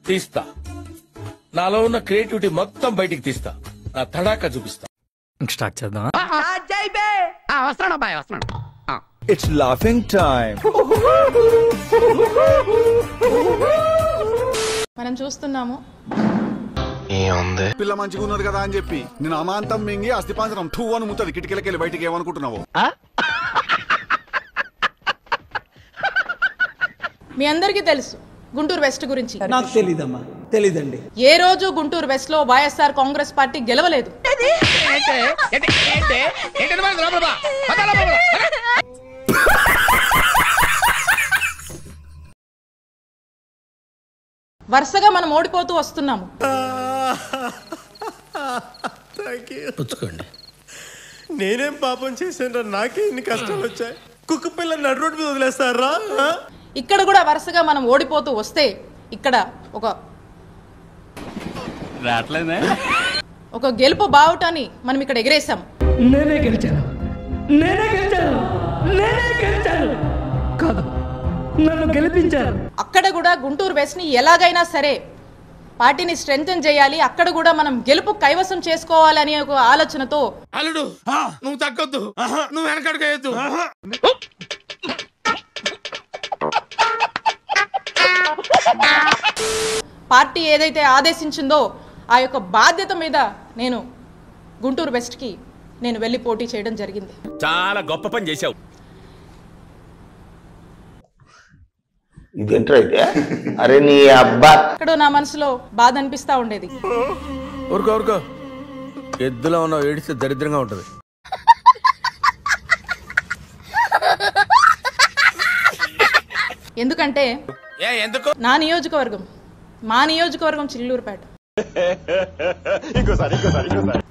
తీస్తా, నాలో ఉన్న క్రియేటివిటీ మొత్తం బయటికి తీస్తా, నా తడాక చూపిస్తా. స్టార్ట్ చేద్దాం. It's laughing time. మనం చూస్తున్నాము పిల్ల మంచిగా ఉన్నది కదా అని చెప్పి నేను అమాంతం మింగి అస్థిపాంజరం టూ అని ముత్తది కిటికీలకెళ్ళి బయటికి ఏమనుకుంటున్నావు? మీ అందరికీ తెలుసు గుంటూరు వెస్ట్ గురించి. నాకు తెలీదమ్మా, తెలీదండి. ఏ రోజు గుంటూరు వెస్ట్ లో వైఎస్ఆర్ కాంగ్రెస్ పార్టీ గెలవలేదు. వరుసగా మనం ఓడిపోతూ వస్తున్నాము. నేనేం పాపం చేశాను, నాకే ఇన్ని కష్టాలు వచ్చాయి. కుక్క పిల్ల నడు రోడ్డు మీద వదిలేస్తారా? ఇక్కడ కూడా వరుసగా మనం ఓడిపోతూ వస్తే ఇక్కడ ఒక గెలుపు బావుటాన్ని మనం ఇక్కడ ఎగిరేసాం. నేనే గెలిచాను కాదు, నన్ను గెలిపించారు. అక్కడ కూడా గుంటూరు వెస్ట్ ని ఎలాగైనా సరే పార్టీని స్ట్రెంగ్తెన్ చేయాలి, అక్కడ కూడా మనం గెలుపు కైవసం చేసుకోవాలని ఒక ఆలోచనతో అల్లుడు నువ్వు తగ్గొద్దు, నువ్వు వెనకడుగేయద్దు. పార్టీ ఏదైతే ఆదేశించిందో ఆ యొక్క బాధ్యత మీద నేను గుంటూరు వెస్ట్ కి నేను వెళ్లి పోటీ చేయడం జరిగింది. చాలా గొప్ప పని చేశావు. ఇదేంటైతే అరే నీ అబ్బా, ఇక్కడ నా మనసులో బాధ అనిపిస్తా ఉండేది. ఊరుకో ఎద్దులో ఉన్న ఏడిస్తే దరిద్రంగా ఉంటది. ఎందుకంటే నా నియోజకవర్గం, మా నియోజకవర్గం చిల్లూరుపేట.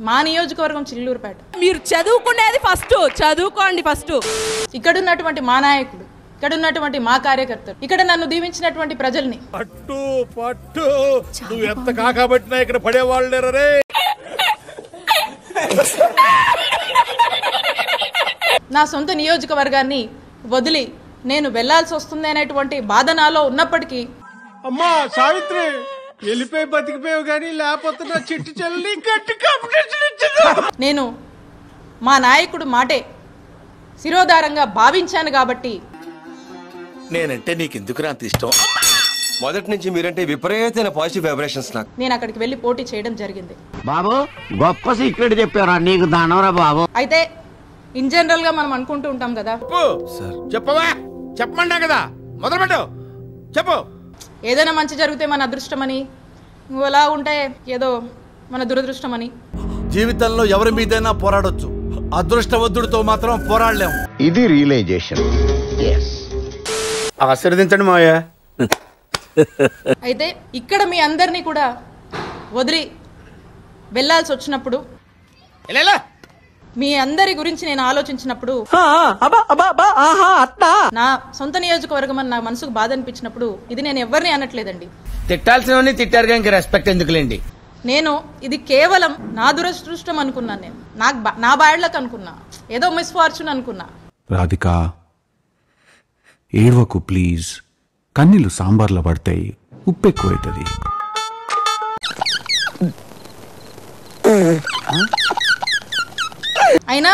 మా నియోజకవర్గం చిల్లూరుపేట. మీరు చదువుకునేది ఫస్ట్, చదువుకోండి ఫస్ట్. ఇక్కడ ఉన్నటువంటి మా నాయకుడు, ఇక్కడ ఉన్నటువంటి మా కార్యకర్తలు, ఇక్కడ నన్ను దీవించినటువంటి ప్రజల్ని పట్టు పట్టు నువ్వు ఎంత కాకబట్టినా ఇక్కడ పడేవాళ్ళు లేరే. నా సొంత నియోజకవర్గాన్ని వదిలి నేను వెళ్లాల్సి వస్తుంది అనేటువంటి బాధ నాలో ఉన్నప్పటికీ, అమ్మా సావిత్రి వెళ్ళిపోయి బతికిపోయావు కానీ లేకపోతే నా చిట్టు చెల్లి గట్టి కాంపిటీషన్ ఇచ్చింది. నేను మా నాయకుడు మాటే శిరోధారంగా భావించాను కాబట్టి నేనంటే నీకెందుకు అంత ఇష్టం? మొదటి నుంచి మీరంటే విపరీతమైన పాజిటివ్ వైబ్రేషన్స్ నాకు. నేను అక్కడికి వెళ్లి పోటీ చేయడం జరిగింది. బాబు గొప్ప సీక్రెట్ చెప్పారా నీకు దానవరా బాబు. అయితే ఇన్ జనరల్ గా మనం అనుకుంటూ ఉంటాం కదా, చెప్పవా, చెప్పమన్నా కదా, మొదలుపెట్టు చెప్పు. ఏదైనా మంచి జరిగితే మన అదృష్టమని, నువ్వు ఎలా ఉంటే ఏదో మన దురదృష్టమని. జీవితంలో ఎవరి మీదైనా పోరాడొచ్చు, అదృష్టవంతుడితో మాత్రం పోరాడలేం. ఇది రియలైజేషన్. ఆశీర్వదించండి మావయ్య. అయితే ఇక్కడ మీ అందరినీ కూడా వదిలి వెళ్ళాల్సి వచ్చినప్పుడు, మీ అందరి గురించి నేను ఆలోచించినప్పుడు, నా సొంత నియోజకవర్గం అని నా మనసుకు బాధ అనిపించినప్పుడు, ఇది నేను ఎవరిని అనట్లేదండి, తిట్టాల్సినవన్నీ తిట్టారుగా ఇంక రెస్పెక్ట్ ఎందుకులేండి. నేను ఇది కేవలం నా దురదృష్టం అనుకున్నాను. నేను నా బాడ్లకు అనుకున్నా, ఏదో మిస్ఫార్చ్యూన్ అనుకున్నా. రాధిక ఏడవకు ప్లీజ్, కన్నీళ్ళు సాంబార్లో పడతాయి, ఉప్పు ఎక్కువైతుంది. అయినా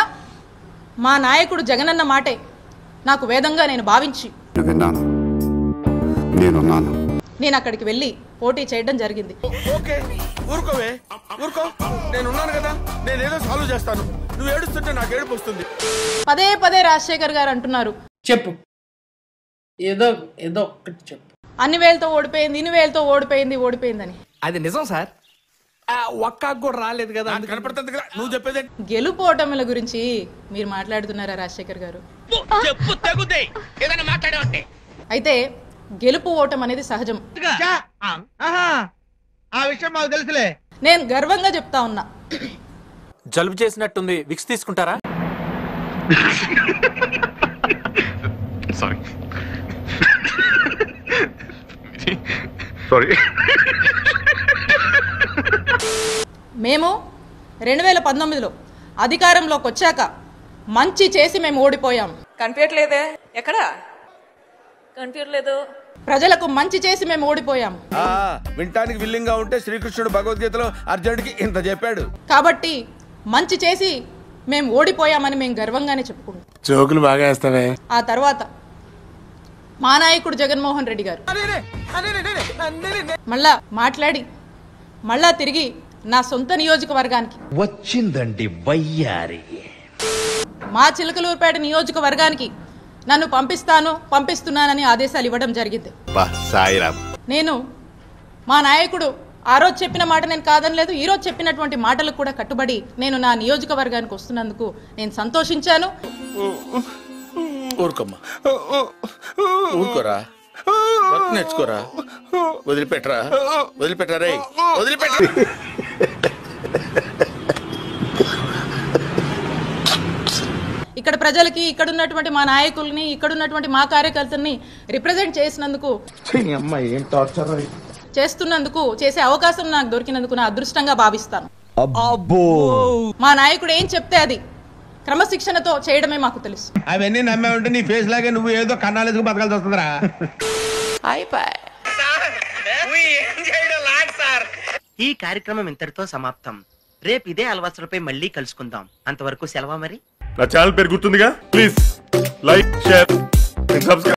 మా నాయకుడు జగనన్న మాటే నాకు వేదంగా నేను భావించి నేను అక్కడికి వెళ్ళి పోటీ చేయడం జరిగింది. ఓకే ఊరుకోవే, ఊరుకో, నేనున్నాను కదా, నేనేదో సాల్వ్ చేస్తాను. నువ్వు ఏడుస్తుంటే నాకు ఏడుపు వస్తుంది. పదే పదే రాజశేఖర్ గారు అంటున్నారు, చెప్పు, ఏదో ఒక్కటి చెప్పు. అన్ని వేలతో ఓడిపోయింది, ఇన్ని వేలతో ఓడిపోయిందని. అది నిజం సార్, ఒక్క కూడా రాలేదు కదా, కనపడుతుంది కదా నువ్వు చెప్పేది. గెలుపోటముల గురించి మీరు మాట్లాడుతున్నారా రాజశేఖర్ గారు? అయితే గెలుపు ఓటం అనేది సహజం. ఆ విషయం మాకు తెలుసులే. నేను గర్వంగా చెప్తా ఉన్నా. జలుబు చేసినట్టుంది, విక్స్ తీసుకుంటారా? సారీ మేము 2019లో అధికారంలోకి వచ్చాక మంచి చేసి మేము ఓడిపోయాం. కనిపించట్లేదే, ఎక్కడ కనిపించట్లేదు? ప్రజలకు మంచి చేసి మేము ఓడిపోయాం. వింటానికి విల్లింగ్ గా ఉంటే శ్రీకృష్ణుడు భగవద్గీతలో అర్జునుడికి ఇంత చెప్పాడు. కాబట్టి మంచి చేసి మేము ఓడిపోయామని మేము గర్వంగానే చెప్పుకుంటాం. జోకులు బాగా వేస్తావే. ఆ తర్వాత మా నాయకుడు జగన్మోహన్ రెడ్డి గారు మళ్ళా మాట్లాడి మళ్ళా తిరిగి నా సొంత నియోజకవర్గానికి వచ్చిందండి వయ్యారి మా చిలకలూరుపేట నియోజకవర్గానికి నన్ను పంపిస్తున్నానని ఆదేశాలు ఇవ్వడం జరిగింది. నేను మా నాయకుడు ఆ రోజు చెప్పిన మాట నేను కాదనలేదు. ఈ రోజు చెప్పినటువంటి మాటలకు కూడా కట్టుబడి నేను నా నియోజకవర్గానికి వస్తున్నందుకు నేను సంతోషించాను. ఊరుకోమ్మా, ఊరుకోరా, నేర్చుకోరా, వదిలిపెట్టరా, వదిలిపెట్టారే, వదిలిపెట్ట. ఇక్కడ ప్రజలకి, ఇక్కడ ఉన్నటువంటి మా నాయకుల్ని, ఇక్కడ ఉన్నటువంటి మా కార్యకర్తల్ని రిప్రజెంట్ చేస్తున్నందుకు చేసే అవకాశం నాకు దొరికినందుకు నా అదృష్టంగా భావిస్తాను. మా నాయకుడు ఏం చెప్తే అది క్రమశిక్షణతో చేయడమే మాకు తెలుసు. అవన్నీ నమ్మే ఉంటే నీ ఫేస్ లాగే నువ్వు ఏదో కన్నాలేసుకు బతకాల్సి వస్తుందిరా. ఈ కార్యక్రమం ఇంతటితో సమాప్తం. రేపు ఇదే అలవాసులపై మళ్ళీ కలుసుకుందాం. అంతవరకు సెలవా మరి. నా ఛానల్ పేరు గుర్తుందిగా, ప్లీజ్ లైక్, షేర్, సబ్స్క్రైబ్.